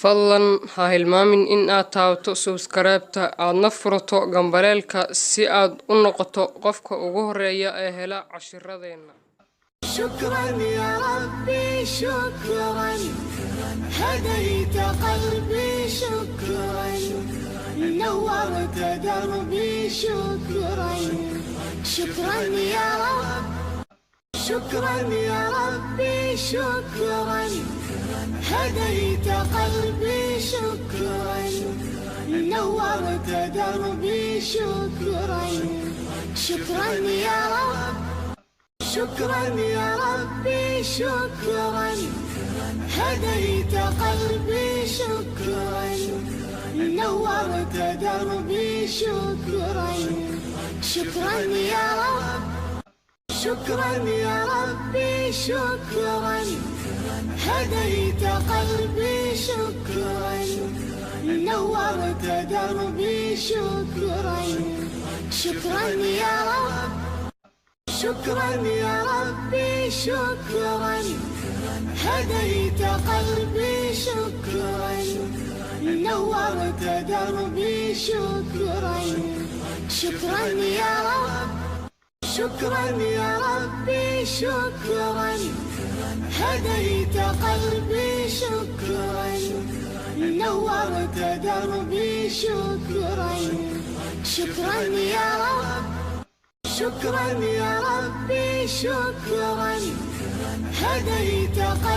fadlan ha hilmaamin in aad taabato subscribe-ta aadna furato gambaleelka si aad u noqoto qofka ugu horeeya ee hela casharradeena. شكرا يا ربي شكرا هديت قلبي شكرا نورت دربي شكرا شكرا يا رب شكرا يا ربي شكرا هديت قلبي شكرا نورت دربي شكرا شكرا يا رب شكرا يا ربي شكرا هديت قلبي شكرا نورت دربي شكرا شكرا يا رب شكرا يا ربي شكرا هديت قلبي شكرا نورت دربي شكرا شكرا يا رب شكرا يا ربي شكرا هديت قلبي شكرا نورت دربي شكرا شكرا يا رب شكرا يا ربي شكرا هديت قلبي شكرا نورت دربي شكرا شكرا يا رب شكرا يا ربي شكرا هديت قلبي